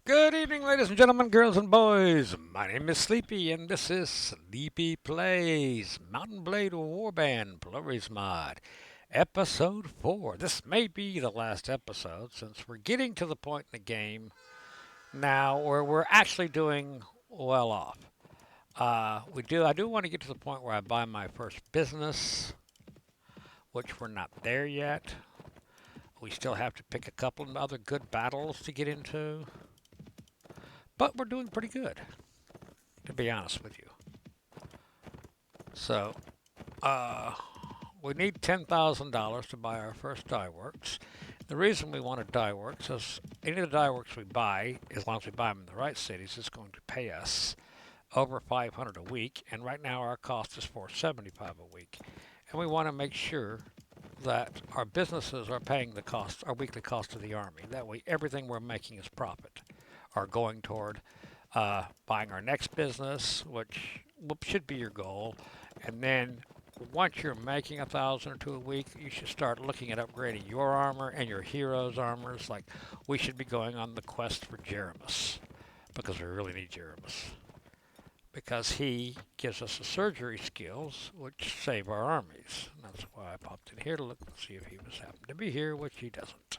Good evening, ladies and gentlemen, girls and boys. My name is Sleepy, and this is Sleepy Plays Mountain Blade Warband Flories Mod, Episode 4. This may be the last episode since we're getting to the point in the game now where we're actually doing well off. I do want to get to the point where I buy my first business, which we're not there yet. We still have to pick a couple of other good battles to get into. But we're doing pretty good, to be honest with you. So, uh, we need $10,000 to buy our first dye works. The reason we want a dye works is any of the dye works we buy, as long as we buy them in the right cities, is going to pay us over 500 a week. And right now our cost is 475 a week. And we want to make sure that our businesses are paying the cost, our weekly cost to the army. That way, everything we're making is profit, are going toward buying our next business, which should be your goal. And then once you're making 1,000 or two a week, you should start looking at upgrading your armor and your heroes' armors. Like we should be going on the quest for Jeremus because we really need Jeremus because he gives us the surgery skills which save our armies. And that's why I popped in here to look and see if he was happened to be here, which he doesn't.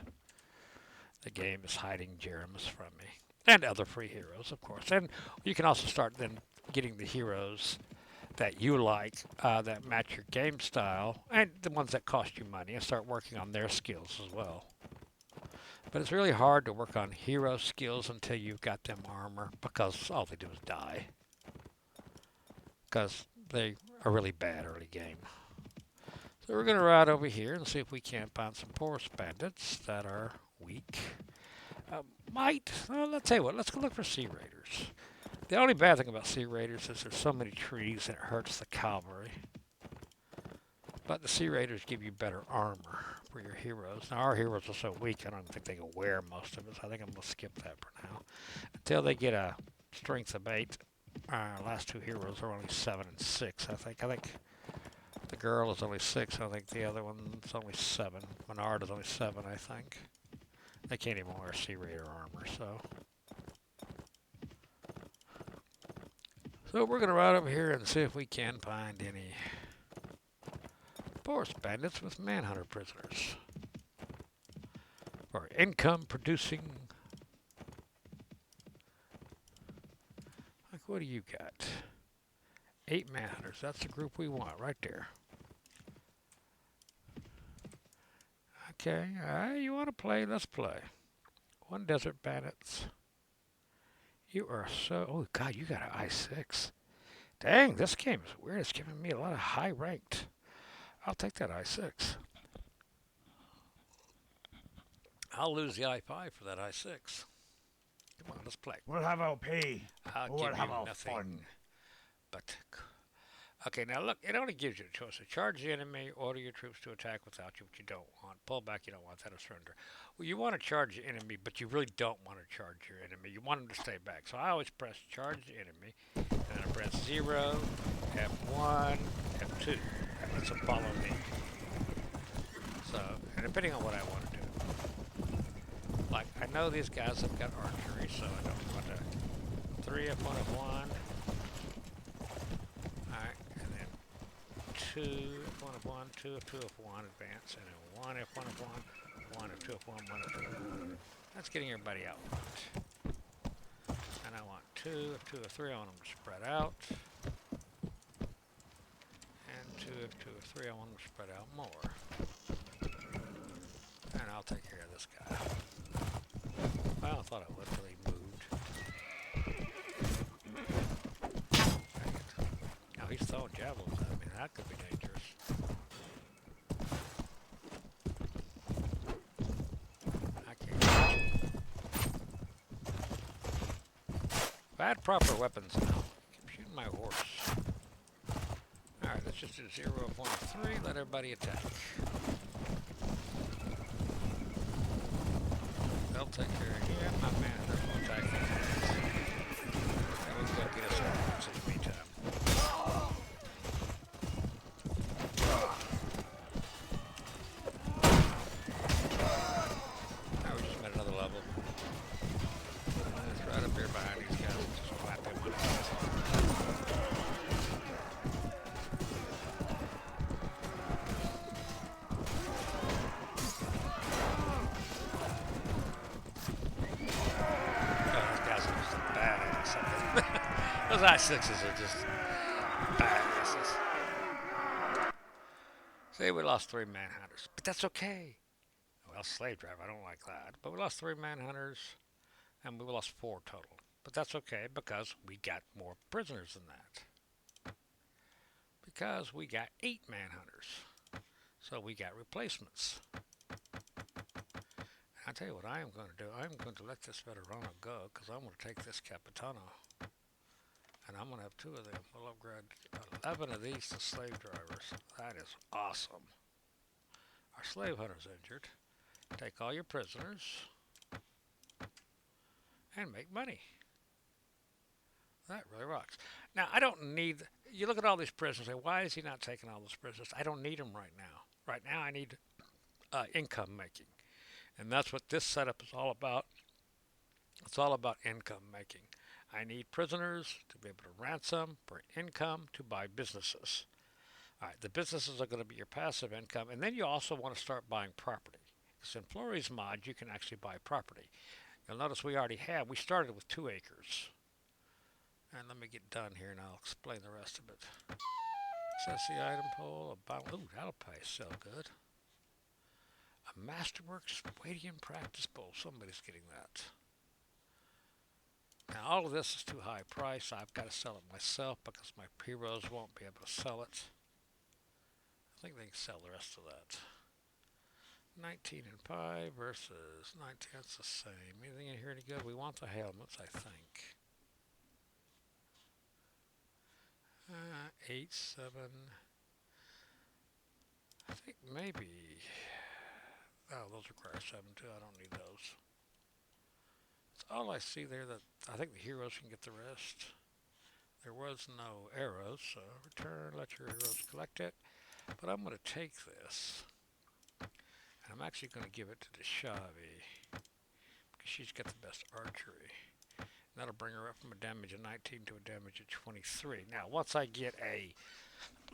The game is hiding Jeremus from me. And other free heroes, of course. And you can also start then getting the heroes that you like, that match your game style, and the ones that cost you money, and start working on their skills as well. But it's really hard to work on hero skills until you've got them armor, because all they do is die. Because they are really bad early game. So we're going to ride over here and see if we can't find some porous bandits that are weak. Let's tell you what, let's go look for sea raiders. The only bad thing about sea raiders is there's so many trees and it hurts the cavalry. But the sea raiders give you better armor for your heroes. Now our heroes are so weak, I don't think they can wear most of it. So I think I'm going to skip that for now. Until they get a strength of 8. Our last two heroes are only 7 and 6, I think. I think the girl is only 6. I think the other one's only 7. Menard is only 7, I think. They can't even wear Sea Raider armor, so. So we're going to ride over here and see if we can find any forest bandits with manhunter prisoners. Or income producing. Like, what do you got? 8 manhunters. That's the group we want right there. Okay, you want to play? Let's play. 1 desert bandits. You are so... Oh, God, you got an I6. Dang, this game is weird. It's giving me a lot of high ranked. I'll take that I6. I'll lose the I5 for that I6. Come on, let's play. We'll have our pay. I'll We'll give have you our nothing. fun. But... Okay, now look, it only gives you a choice. Charge the enemy, order your troops to attack without you, which you don't want. Pull back, you don't want that, or surrender. Well, you want to charge the enemy, but you really don't want to charge your enemy. You want them to stay back. So I always press charge the enemy, and then I press 0, F1, F2. And lets them follow me. So, and depending on what I want to do. Like, I know these guys have got archery, so I don't want to. 3, F1, F1. 2 F1 F1, 2 F2 F1 advance, and then 1 F1 F1, 1 F2 F1, 1 F2 F1. That's getting everybody out front. And I want 2 F2 F3, I want them to spread out. And 2 F2 F3, I want them to spread out more. And I'll take care of this guy. Well, I thought I would until he moved. Dang it. Now he's throwing javelins at me. That could be dangerous. I can't catch him. If I had proper weapons now, I'm shooting my horse. Alright, let's just do 0, F1, F3, let everybody attack. They'll take care of him, my man, they'll attack him. Then we can go get us some points in the meantime. Those I-6s are just badasses. See, we lost 3 manhunters, but that's okay. Well, slave driver, I don't like that. But we lost 3 manhunters, and we lost 4 total. But that's okay because we got more prisoners than that. Because we got 8 manhunters. So we got replacements. I'll tell you what I am going to do. I'm going to let this Veterano go because I'm going to take this Capitano. And I'm going to have 2 of them. We'll upgrade 11 of these to slave drivers. That is awesome. Our slave hunter's injured. Take all your prisoners and make money. That really rocks. Now, I don't need, you look at all these prisoners and say, why is he not taking all those prisoners? I don't need them right now. Right now, I need income making. And that's what this setup is all about. It's all about income making. I need prisoners to be able to ransom for income to buy businesses. All right, the businesses are going to be your passive income, and then you also want to start buying property. Because in Flories mod, you can actually buy property. You'll notice we started with 2 acres. And let me get done here and I'll explain the rest of it. Says the item pool about, ooh, that'll pay so good. A Masterworks weighty and practice bowl. Somebody's getting that. Now all of this is too high price. I've got to sell it myself because my heroes won't be able to sell it. I think they can sell the rest of that. 19 and 5 versus 19. That's the same. Anything in here any good? We want the helmets, I think. 8, 7. I think maybe. Oh, those require 7 too. I don't need those. That's all I see there. That I think the heroes can get the rest. There was no arrows, so return. Let your heroes collect it. But I'm going to take this, and I'm actually going to give it to Deshavi because she's got the best archery. That'll bring her up from a damage of 19 to a damage of 23. Now, once I get a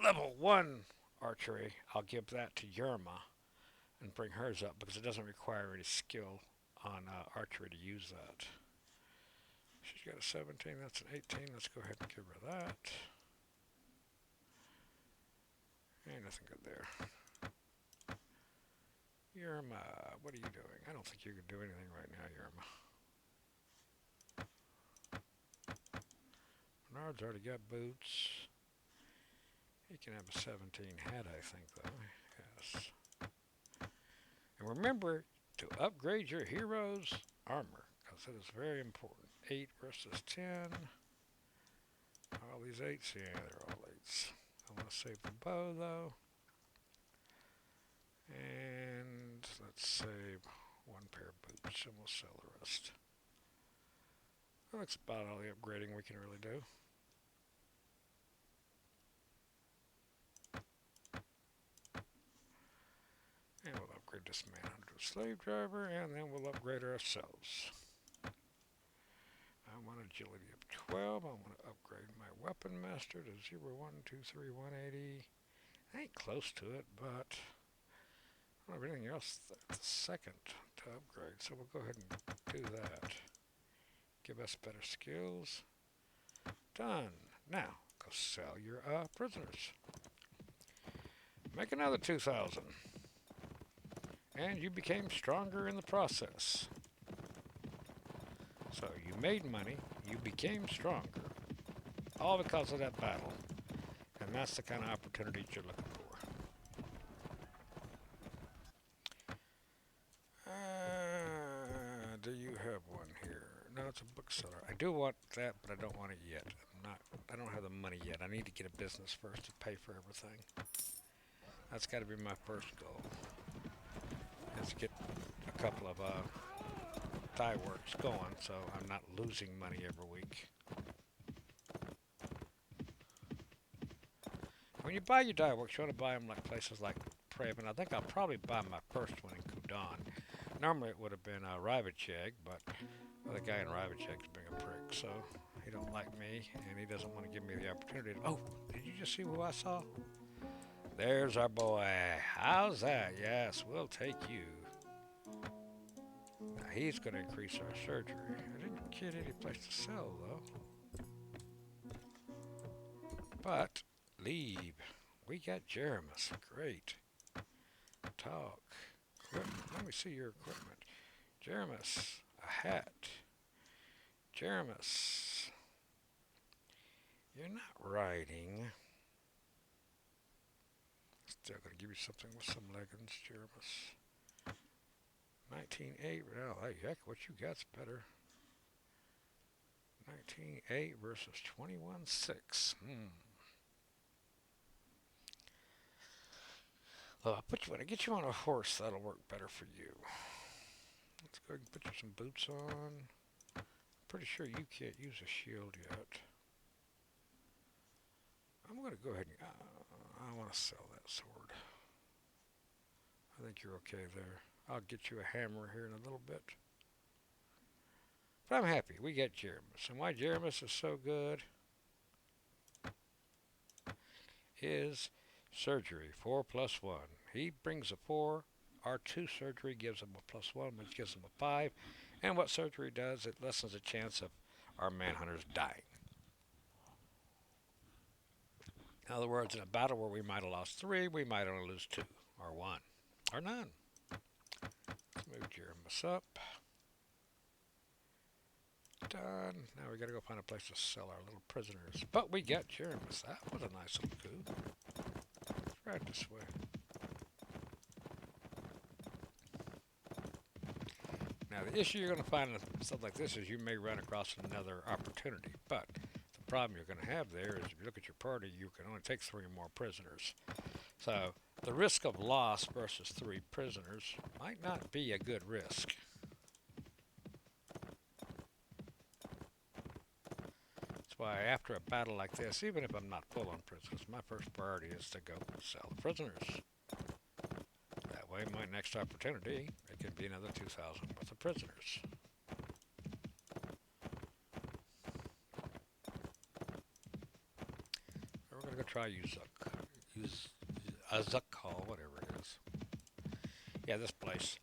level 1 archery, I'll give that to Yerma and bring hers up because it doesn't require any skill on archery to use that. She's got a 17, that's an 18. Let's go ahead and give her that. Ain't nothing good there. Yerma, what are you doing? I don't think you can do anything right now, Yerma. Bernard's already got boots. He can have a 17 head, I think, though. Yes. And remember to upgrade your hero's armor, because it is very important. 8 versus 10. All these 8s, yeah, they're all 8s. I want to save the bow, though. And let's save 1 pair of boots, and we'll sell the rest. Well, that's about all the upgrading we can really do. And we'll upgrade this manhunter to a slave driver, and then we'll upgrade ourselves. I want agility of 12. I want to upgrade my weapon master to 0, 1, 2, 3, 180. I ain't close to it, but everything else the second to upgrade. So we'll go ahead and do that. Give us better skills. Done. Now, go sell your prisoners. Make another 2,000. And you became stronger in the process. So you made money, you became stronger, all because of that battle. And that's the kind of opportunities you're looking for. Do you have one here? No, it's a bookseller. I do want that, but I don't want it yet. I don't have the money yet. I need to get a business first to pay for everything. That's got to be my first goal. Is get a couple of dye works going, so I'm not losing money every week. When you buy your dye works, you want to buy them like places like Praven. I think I'll probably buy my first one in Kudan. Normally it would have been Rivacheg, but the guy in Rivacheg's being a prick, so he don't like me, and he doesn't want to give me the opportunity. Oh, did you just see who I saw? There's our boy. How's that? Yes, we'll take you. Now he's going to increase our surgery. I didn't get any place to sell, though. But leave. We got Jeremus. Great. Talk. Equipment. Let me see your equipment. Jeremus. A hat. Jeremus. You're not riding. Still gonna give you something with some leggings, Jeremus. 19.8. Well, hey, heck, what you got's better. 19.8 versus 21.6. Well, I'll put you on. I get you on a horse. That'll work better for you. Let's go ahead and put you some boots on. Pretty sure you can't use a shield yet. I'm gonna go ahead and. I want to sell that sword. I think you're okay there. I'll get you a hammer here in a little bit. But I'm happy. We got Jeremus. And why Jeremus is so good is surgery. 4+1. He brings a 4. Our 2 surgery gives him a +1, which gives him a 5. And what surgery does, it lessens the chance of our manhunters dying. In other words, in a battle where we might have lost 3, we might only lose 2, or 1, or none. Let's move Jeremus up. Done. Now we gotta go find a place to sell our little prisoners. But we got Jeremus. That was a nice little coup. Let's ride this way. Now the issue you're gonna find in stuff like this is you may run across another opportunity. But the problem you're gonna have there is if you look at your party, you can only take 3 more prisoners. So the risk of loss versus 3 prisoners might not be a good risk. That's why after a battle like this, even if I'm not full on prisoners, my first priority is to go sell the prisoners. That way my next opportunity, it can be another 2,000 worth of prisoners. So we're going to go try use Azuk, whatever it is. Yeah, this place.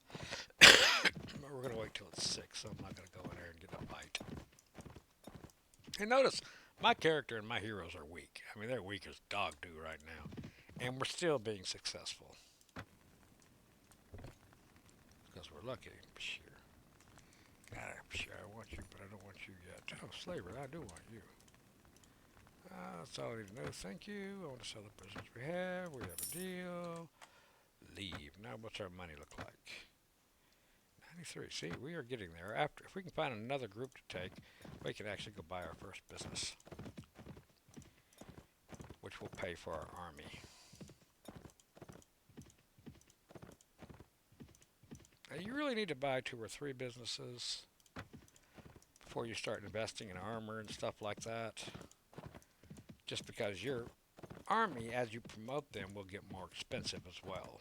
We're going to wait till it's 6, so I'm not going to go in there and get a fight. And notice, my character and my heroes are weak. I mean, they're weak as dog do right now. And we're still being successful. Because we're lucky. Sure. Sure, I want you, but I don't want you yet. Oh, slaver, I do want you. That's all I need to know. Thank you. I want to sell the prisoners we have. We have a deal. Leave. Now, what's our money look like? 93. See, we are getting there. After, if we can find another group to take, we can actually go buy our first business, which will pay for our army. Now, you really need to buy 2 or 3 businesses before you start investing in armor and stuff like that. Just because your army, as you promote them, will get more expensive as well.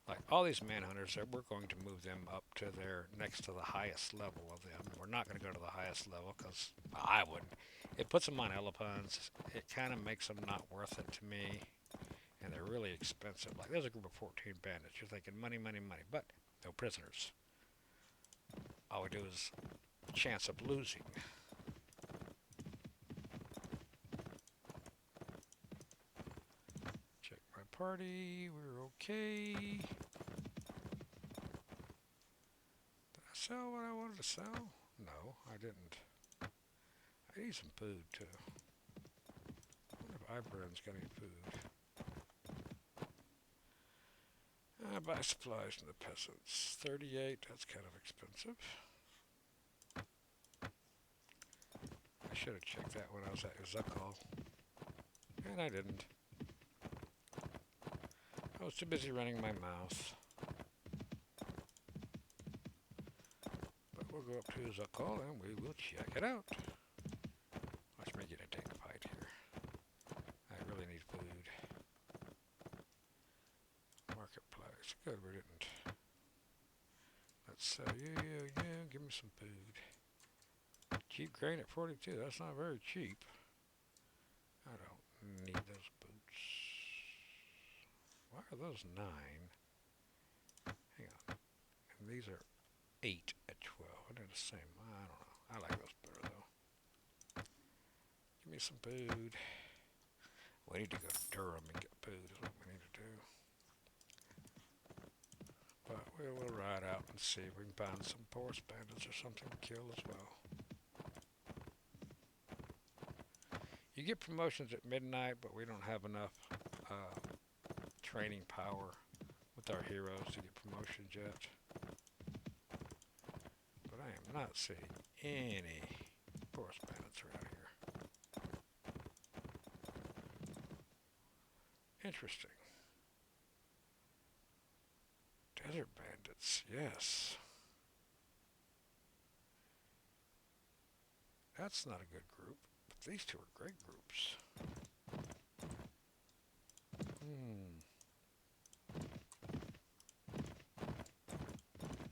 Like all these manhunters, we're going to move them up to their next to the highest level of them. We're not going to go to the highest level because I wouldn't. It puts them on elephants. It kind of makes them not worth it to me. And they're really expensive. Like there's a group of 14 bandits. You're thinking money, money, money. But no prisoners. All we do is chance of losing. Check my party. We're okay. Did I sell what I wanted to sell? No, I didn't. I need some food too. I wonder if Iberon's got any food. I buy supplies from the peasants. 38, that's kind of expensive. I should have checked that when I was at Uzakal. And I didn't. I was too busy running my mouth. But we'll go up to Uzakal and we will check it out. Watch me get a tank fight here. I really need food. Marketplace. Good, we didn't. Let's sell you, give me some food. Cheap grain at 42, that's not very cheap. I don't need those boots. Why are those 9? Hang on. And these are 8 at 12. They're the same. I don't know. I like those better though. Give me some food. We need to go to Durham and get food is what we need to do. But we will ride out and see if we can find some forest bandits or something to kill as well. You get promotions at midnight, but we don't have enough training power with our heroes to get promotions yet. But I am not seeing any forest bandits around here. Interesting. Desert bandits, yes. That's not a good group, but these two are great groups.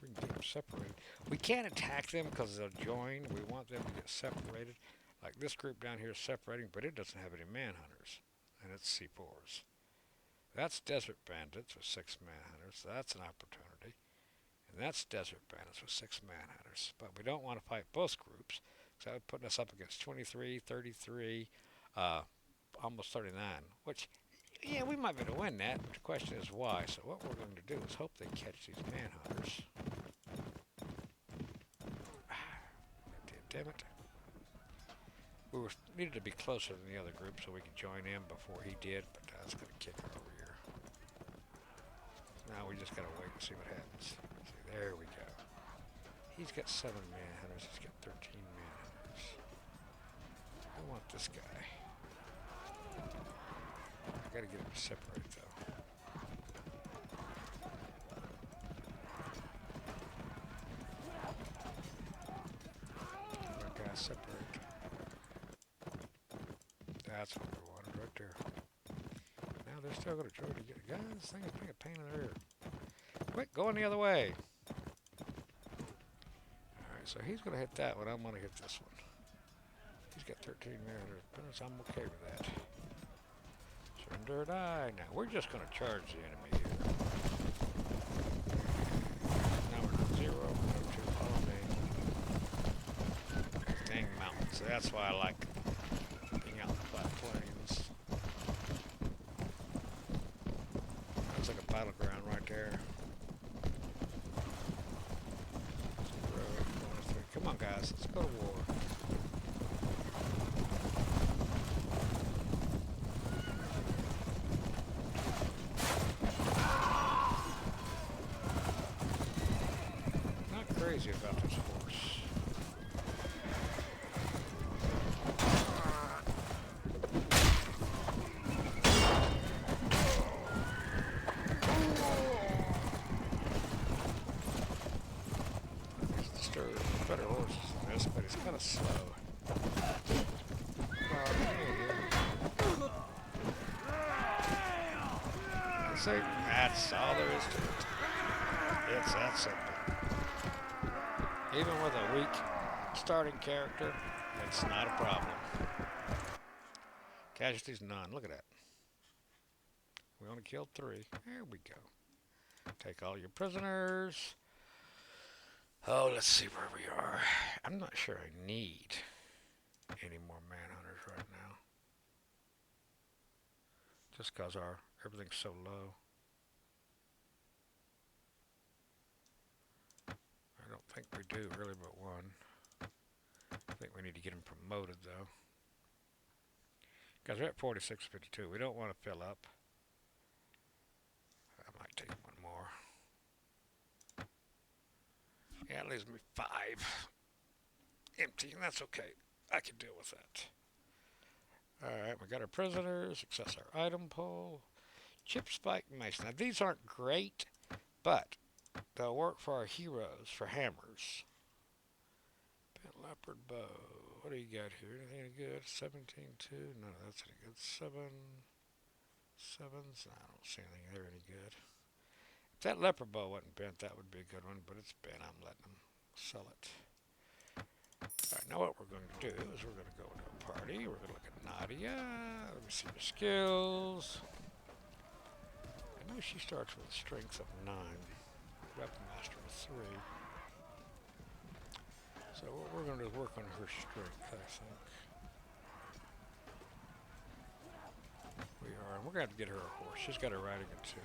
We can get them separated. We can't attack them because they'll join. We want them to get separated. Like this group down here is separating, but it doesn't have any manhunters, and it's C4s. That's desert bandits with 6 manhunters. So that's an opportunity. And that's desert bandits with 6 manhunters. But we don't want to fight both groups, because that would put us up against 23, 33, almost 39, which, yeah, we might be able to win that, but the question is why. So what we're going to do is hope they catch these manhunters. Damn it. We needed to be closer than the other group so we could join in before he did, but that's going to kick our rear. Now we just got to wait and see what happens. See, there we go. He's got 7 manhunters. He's got 13 manhunters. I want this guy. I got to get him to separate, though. That guy separate. That's what we wanted right there. Now they're still going to try to get it. Guys, this thing is being a pain in the rear. Quick, going the other way. Alright, so he's going to hit that one. I'm going to hit this one. He's got 13 manhunters. I'm okay with that. Surrender or die. Now, we're just going to charge the enemy here. Now we're at 0. Number 2, follow me. Dang mountains. That's why I like being out in the flat plains. That's like a battleground right there. Come on, guys. Let's go to war. Not crazy about this horse. Better horses than this, but he's kind of slow. See, that's all there is to it. It's that simple. Even with a weak starting character, it's not a problem. Casualties, none. Look at that. We only killed 3. There we go. Take all your prisoners. Oh, let's see where we are. I'm not sure I need any more manhunters right now. Just because everything's so low. I don't think we do really but one. I think we need to get him promoted though. Because we're at 46.52. We don't want to fill up. I might take one more. Yeah, it leaves me 5 empty, and that's okay. I can deal with that. Alright, we got our prisoners, access our item pool, chip spike mace. Now, these aren't great, but they'll work for our heroes, for hammers. Pet leopard bow. What do you got here? Anything any good? 17.2? No, that's any good. 7s? I don't see anything there any good. If that leopard bow wasn't bent, that would be a good one, but it's bent. I'm letting them sell it. Alright, now what we're going to do is we're going to go into a party. We're going to look at Nadia. Let me see your skills. I know she starts with a strength of 9. Weapon master of 3. So what we're going to do is work on her strength, I think. we are. And we're going to have to get her a horse. She's got her riding it too.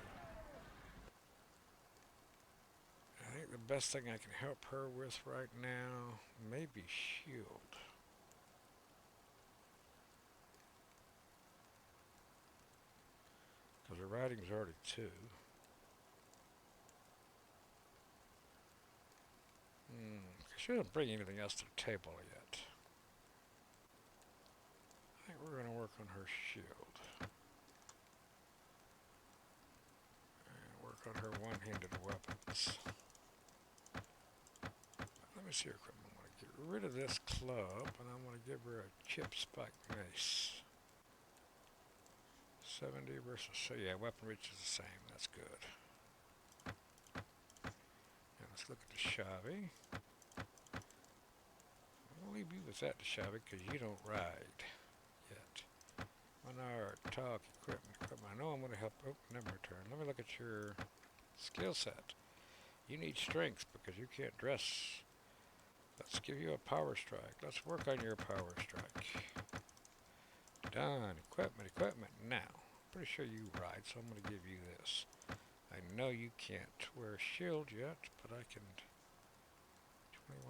I think the best thing I can help her with right now may be shield. Because her riding's already 2. She doesn't bring anything else to the table yet. I think we're going to work on her shield. And work on her one-handed weapons. Let me see her equipment. I want to get rid of this club, and I want to give her a chip spike mace. 70 versus, so yeah, weapon reach is the same. That's good. Now let's look at the shabby. I'll leave you with that, Shabby, because you don't ride yet. 1 hour, talk, equipment. I know I'm going to help. Oh, never turn. Let me look at your skill set. You need strength because you can't dress. Let's give you a power strike. Let's work on your power strike. Done. Equipment. Now, pretty sure you ride, so I'm going to give you this. I know you can't wear a shield yet, but I can.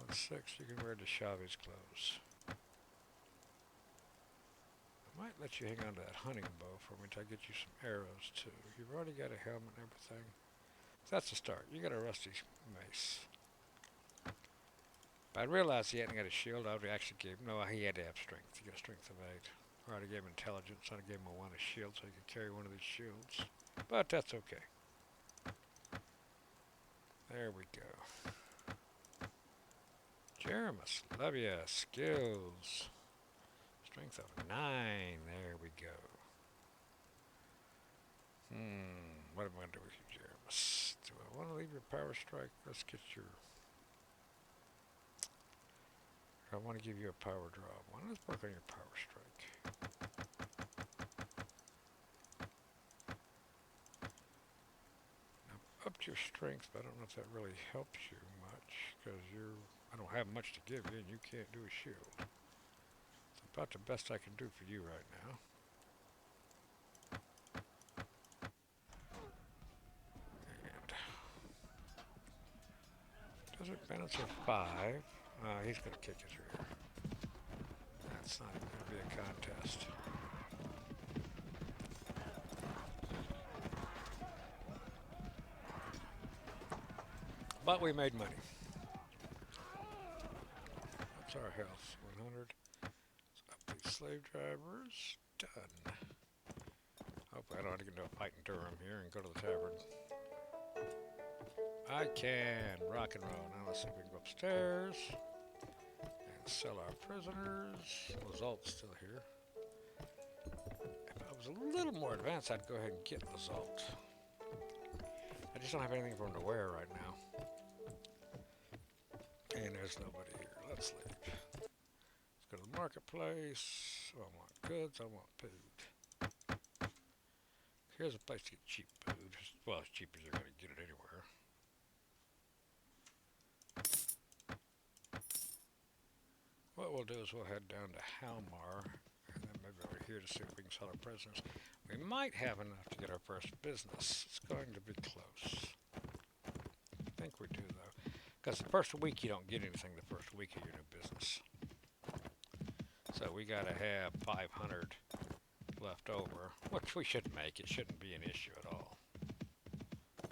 21.6, you can wear the Chavy's clothes. I might let you hang on to that hunting bow for me until I get you some arrows too. You've already got a helmet and everything. That's a start. You got a rusty mace. If I realized he hadn't got a shield, I would actually give him, no, he had to have strength. He got a strength of 8. Or I'd have gave him intelligence, I'd have gave him a 1 of shield so he could carry one of these shields. But that's okay. There we go. Jeremus, love ya. Skills. Strength of 9. There we go. What am I going to do with you, Jeremus? Do I want to leave your power strike? Let's get your... I want to give you a power drop. Let's work on your power strike. Now, up to your strength, but I don't know if that really helps you much, because I don't have much to give you, and you can't do a shield. It's about the best I can do for you right now. Desert Bandits are 5. He's going to kick his rear. That's not even going to be a contest. But we made money. That's our health. 100. Up these slave drivers. Done. Hopefully I don't have to get into a fight in Durham here and go to the tavern. I can rock and roll. Now let's see if we can go upstairs and sell our prisoners. Lazalt's still here. If I was a little more advanced, I'd go ahead and get Lazalt. I just don't have anything for him to wear right now. And there's nobody here. Let's leave. Let's go to the marketplace. I want goods. I want food. Here's a place to get cheap food. Well, as cheap as you're going to get it anywhere. What we'll do is we'll head down to Halmar, and then maybe over here to see if we can sell our prisoners. We might have enough to get our first business. It's going to be close. I think we do, though. Because the first week you don't get anything the first week of your new business. So we got to have 500 left over, which we should make. It shouldn't be an issue at all.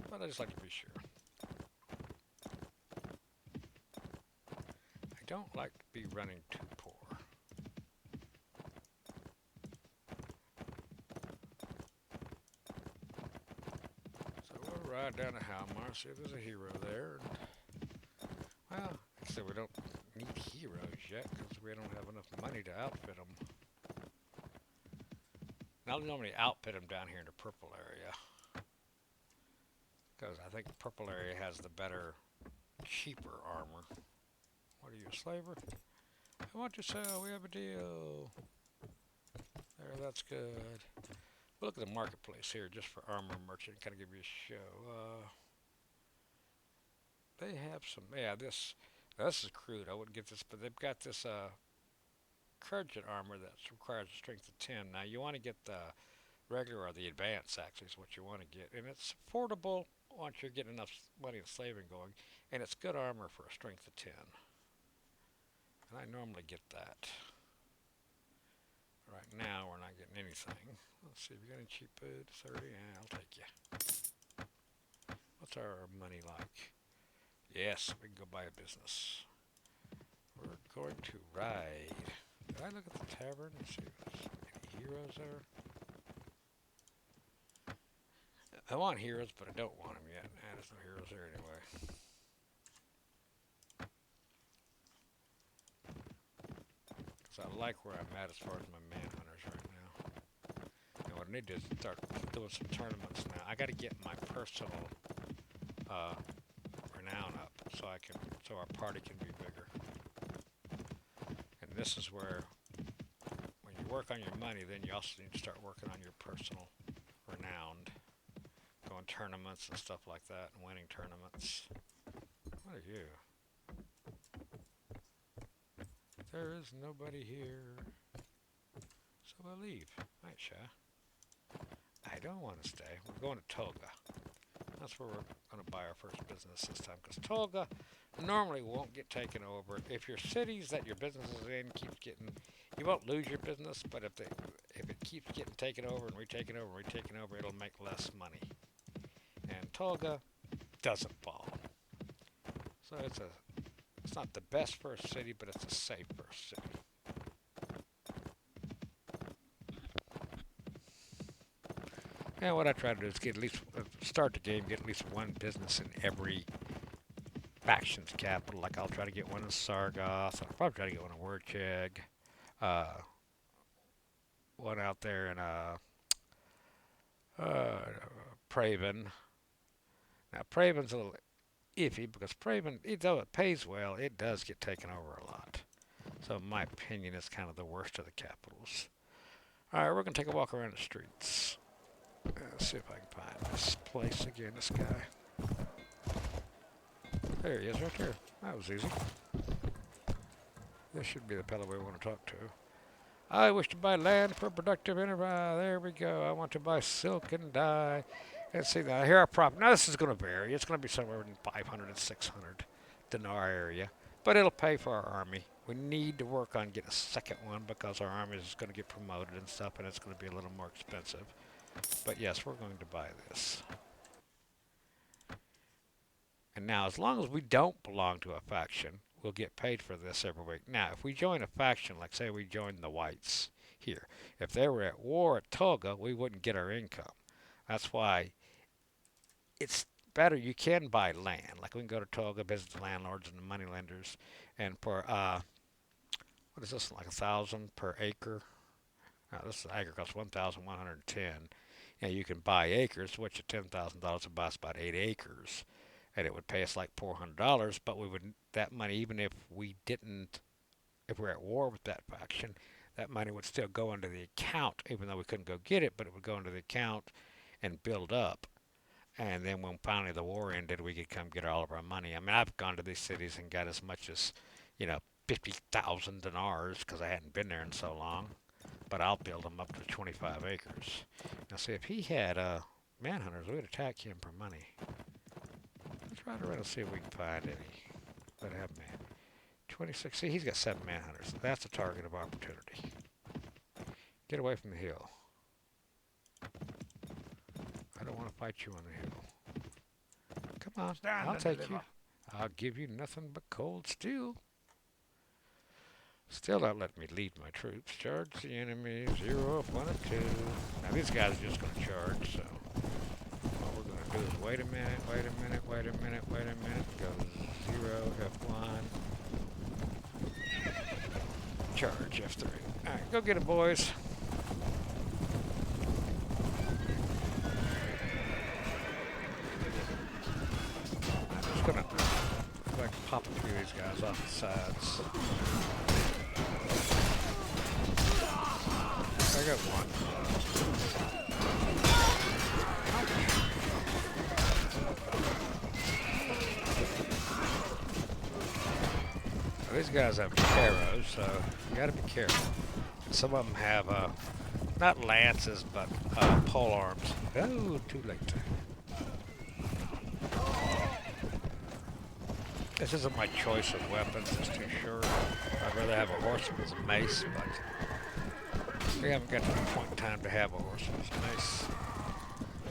But I just like to be sure. I don't like to be running too poor. So we'll ride down to Halmar, see if there's a hero there. And, well, actually we don't need heroes yet because we don't have enough money to outfit them. Now they normally outfit them down here in the purple area. Because I think the purple area has the better, cheaper armor. What are you, a slaver? I want to sell, we have a deal. There, that's good. We'll look at the marketplace here just for armor merchant, kind of give you a show. They have some, yeah, this is crude, I wouldn't get this, but they've got this Kurgan armor that requires a strength of 10. Now you want to get the regular or the advanced actually is what you want to get, and it's affordable once you're getting enough money and slaving going, and it's good armor for a strength of 10. And I normally get that. Right now we're not getting anything. Let's see if you got any cheap food. 30, yeah, I'll take you. What's our money like? Yes, we can go buy a business. We're going to ride. Did I look at the tavern and see if there's any heroes there? I want heroes, but I don't want them yet. Nah, there's no heroes there anyway. Because I like where I'm at as far as my manhunters right now. And what I need to do is start doing some tournaments now. I got to get my personal renown up so our party can be bigger. And this is where when you work on your money, then you also need to start working on your personal renowned. Going tournaments and stuff like that and winning tournaments. What are you? There is nobody here. So I leave. Right, Sha. I don't want to stay. We're going to Tolga. That's where we're going to buy our first business this time. Because Tolga normally won't get taken over. If your cities that your business is in keeps getting... You won't lose your business, but if it keeps getting taken over and retaken over and retaken over, it'll make less money. And Tolga doesn't fall. So it's not the best first city, but it's a safe first city. And what I try to do is get at least start the game, get at least one business in every faction's capital. Like I'll try to get one in Sargoth. I'll probably try to get one in Wercheg. One out there in Praven. Now Praven's a little iffy because Praven, though it pays well, it does get taken over a lot. So in my opinion, it's kind of the worst of the capitals. All right, we're gonna take a walk around the streets. Let's see if I can find this place again. This guy. There he is, right there. That was easy. This should be the fellow we want to talk to. I wish to buy land for productive enterprise. There we go. I want to buy silk and dye. Let's see now. Here our prop. Now this is going to vary. It's going to be somewhere in 500 and 600 dinar area, but it'll pay for our army. We need to work on getting a second one because our army is going to get promoted and stuff, and it's going to be a little more expensive. But yes, we're going to buy this. And now, as long as we don't belong to a faction, we'll get paid for this every week. Now, if we join a faction, like say we join the Whites here, if they were at war at Tolga, we wouldn't get our income. That's why it's better. You can buy land. Like we can go to Tolga, visit the landlords and the moneylenders, and for what is this? Like 1,000 per acre. This acre costs 1,110. You can buy acres, which at $10,000 would buy us about 8 acres, and it would pay us like $400. But we would that money, even if we didn't, if we're at war with that faction, that money would still go into the account, even though we couldn't go get it. But it would go into the account and build up. And then when finally the war ended, we could come get all of our money. I mean, I've gone to these cities and got as much as 50,000 dinars because I hadn't been there in so long. But I'll build them up to 25 acres. Now, see, if he had manhunters, we'd attack him for money. Let's ride around and see if we can find any that have man. 26. See, he's got 7 manhunters. That's a target of opportunity. Get away from the hill. I don't want to fight you on the hill. Come on, I'll take you. I'll give you nothing but cold steel. Still not letting me lead my troops. Charge the enemy. 0 F1 and 2. Now these guys are just going to charge, so what we're going to do is wait a minute, wait a minute, wait a minute, wait a minute. Go 0 F1. Charge F3. Alright, go get it, boys. I'm just going to pop a few of these guys off the sides. I got one. Well, these guys have arrows, so you gotta be careful. And some of them have not lances, but pole arms. Oh, too late. This isn't my choice of weapons. It's too short. I'd rather have a horseman's mace, but we haven't got to the point in time to have a horseman's mace.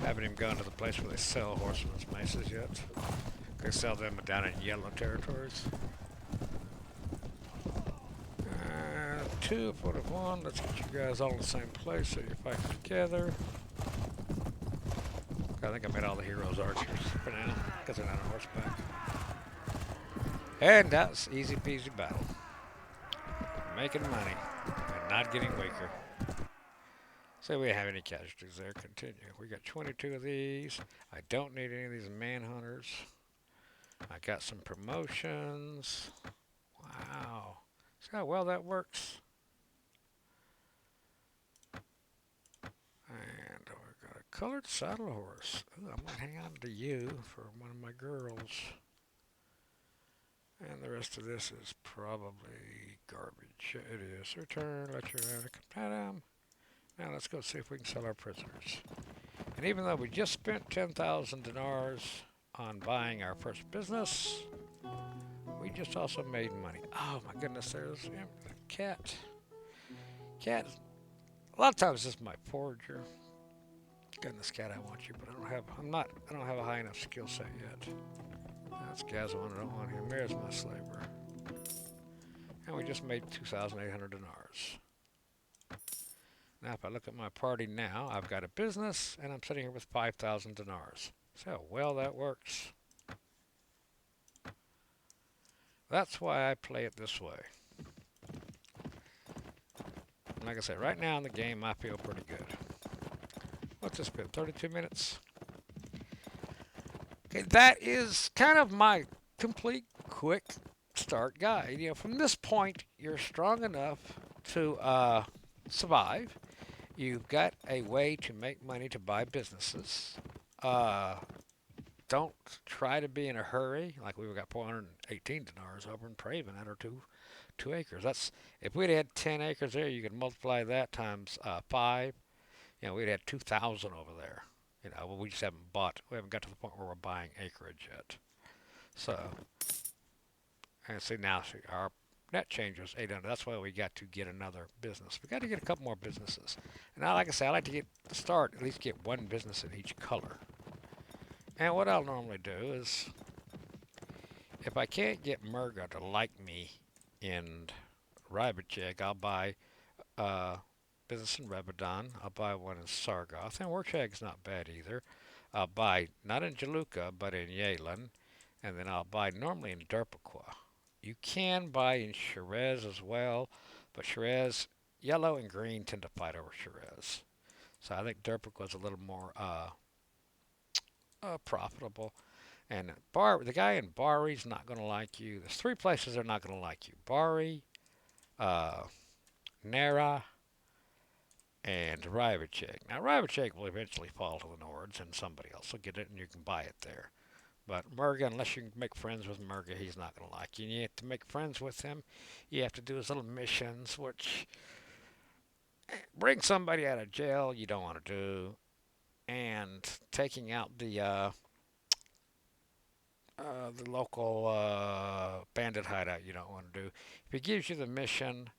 Haven't even gone to the place where they sell horseman's maces yet. They sell them down in yellow territories. 241. Let's get you guys all in the same place so you're fighting together. I think I made all the heroes archers for now because they're not on horseback. And that's easy peasy battle. Making money and not getting weaker. So we have any casualties there. Continue. We got 22 of these. I don't need any of these manhunters. I got some promotions. Wow. See how well that works? And we've got a colored saddle horse. Ooh, I might hang on to you for one of my girls. And the rest of this is probably garbage. It is. Return, let your Adam. Now let's go see if we can sell our prisoners. And even though we just spent 10,000 dinars on buying our first business, we just also made money. Oh my goodness, there's the cat. Cat, a lot of times this is my forager. Goodness, cat, I want you, but I don't have a high enough skill set yet. That's Gazwan, I don't want him. There's my slaver. And we just made 2,800 dinars. Now, if I look at my party now, I've got a business, and I'm sitting here with 5,000 dinars. See how well that works? That's why I play it this way. And like I said, right now in the game, I feel pretty good. What's this been? 32 minutes? Okay, that is kind of my complete quick start guide. You know, from this point, you're strong enough to survive. You've got a way to make money to buy businesses. Uh, don't try to be in a hurry. Like we've got 418 dinars over in Praven at our two acres. That's if we'd had 10 acres there, you could multiply that times 5. You know, we'd had 2,000 over there. You know, well, we just haven't bought. We haven't got to the point where we're buying acreage yet. So, and see now, see, our net change was 800. That's why we got to get another business. We got to get a couple more businesses. And now, like I say, I like to get to start at least get one business in each color. And what I'll normally do is, if I can't get Murga to like me in Rybacheg, I'll buy business in Rebadon. I'll buy one in Sargoth. And Warcheg's not bad either. I'll buy, not in Jaluka, but in Yalen. And then I'll buy normally in Derpaquah. You can buy in Shiraz as well, but Shiraz, yellow and green tend to fight over Shiraz. So I think Derpaquah's a little more profitable. And the guy in Bari's not going to like you. There's 3 places they're not going to like you: Bari, uh, Nara, and Rybacheg. Now, Rybacheg will eventually fall to the Nords, and somebody else will get it, and you can buy it there. But Murga, unless you can make friends with Murga, he's not going to like you. And you have to make friends with him. You have to do his little missions, which bring somebody out of jail you don't want to do, and taking out the local bandit hideout you don't want to do. If he gives you the mission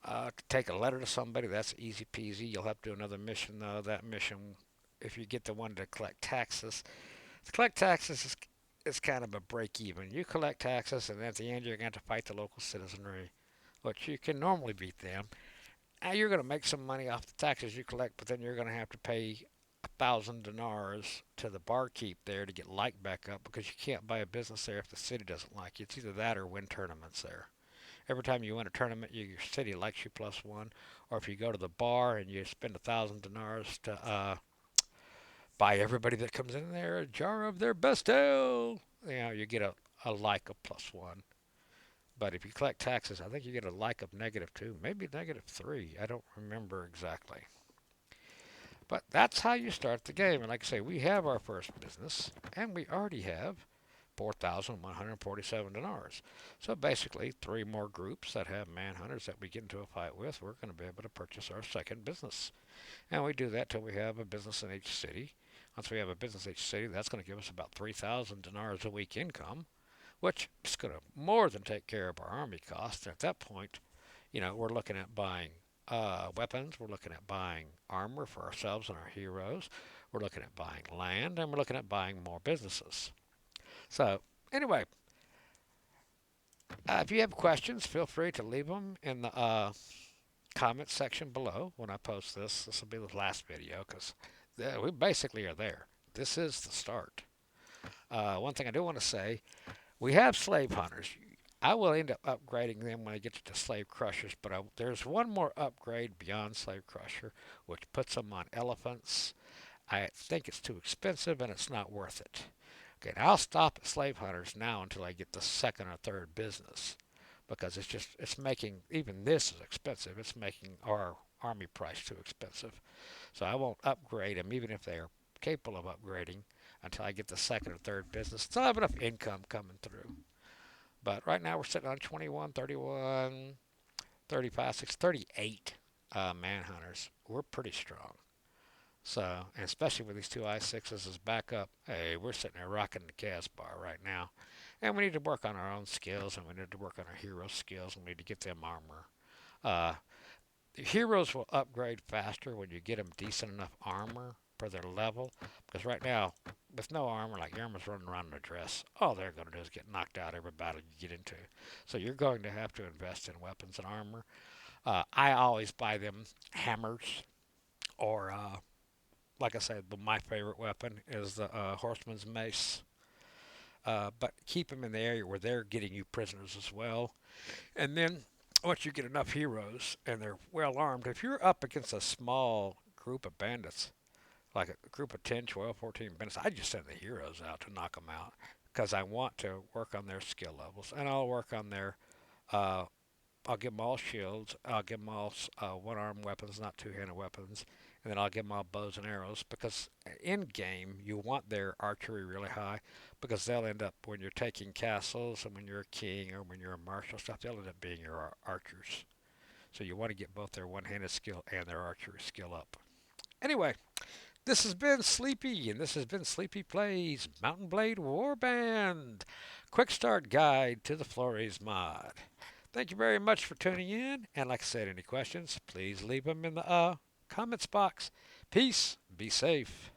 to take a letter to somebody, that's easy peasy. You'll have to do another mission though. That mission, if you get the one to collect taxes, to collect taxes is kind of a break even. You collect taxes, and at the end you're going to fight the local citizenry, which you can normally beat them. Now you're going to make some money off the taxes you collect, but then you're going to have to pay 1,000 dinars to the barkeep there to get like back up, because you can't buy a business there if the city doesn't like you. It's either that or win tournaments there. Every time you win a tournament, your city likes you +1. Or if you go to the bar and you spend 1,000 dinars to buy everybody that comes in there a jar of their best ale, you know, you get a like of +1. But if you collect taxes, I think you get a like of -2, maybe -3. I don't remember exactly. But that's how you start the game. And like I say, we have our first business, and we already have 4,147 dinars. So basically, three more groups that have manhunters that we get into a fight with, we're going to be able to purchase our second business. And we do that till we have a business in each city. Once we have a business in each city, that's going to give us about 3,000 dinars a week income, which is going to more than take care of our army costs. And at that point, we're looking at buying weapons, we're looking at buying armor for ourselves and our heroes, we're looking at buying land, and we're looking at buying more businesses. So, anyway, if you have questions, feel free to leave them in the comment section below when I post this. This will be the last video because we basically are there. This is the start. One thing I do want to say, we have slave hunters. I will end up upgrading them when I get to the slave crushers, but there's one more upgrade beyond slave crusher, which puts them on elephants. I think it's too expensive and it's not worth it. Okay, now I'll stop at slave hunters now until I get the second or third business because it's making even this is expensive. It's making our army price too expensive. So I won't upgrade them even if they are capable of upgrading until I get the second or third business. So I have enough income coming through. But right now we're sitting on 21, 31, 35, 6, 38 manhunters. We're pretty strong. So, and especially with these two I6s as backup, hey, we're sitting there rocking the gas bar right now. And we need to work on our own skills, and we need to work on our hero skills, and we need to get them armor. Uh, the heroes will upgrade faster when you get them decent enough armor for their level. Because right now, with no armor, like your armor's running around in a dress, all they're going to do is get knocked out every battle you get into. So you're going to have to invest in weapons and armor. I always buy them hammers or like I said, my favorite weapon is the horseman's mace. But keep them in the area where they're getting you prisoners as well. And then once you get enough heroes and they're well armed, if you're up against a small group of bandits, like a group of 10, 12, 14 bandits, I just send the heroes out to knock them out because I want to work on their skill levels and I'll work on their uh, I'll give them all shields. I'll give them all one-arm weapons, not two-handed weapons, and then I'll give them all bows and arrows because in game you want their archery really high because they'll end up when you're taking castles and when you're a king or when you're a marshal stuff, they'll end up being your archers. So you want to get both their one-handed skill and their archery skill up. Anyway, this has been Sleepy, and this has been Sleepy Plays Mountain Blade Warband. Quick start guide to the Flories mod. Thank you very much for tuning in. And like I said, any questions, please leave them in the comments box. Peace. Be safe.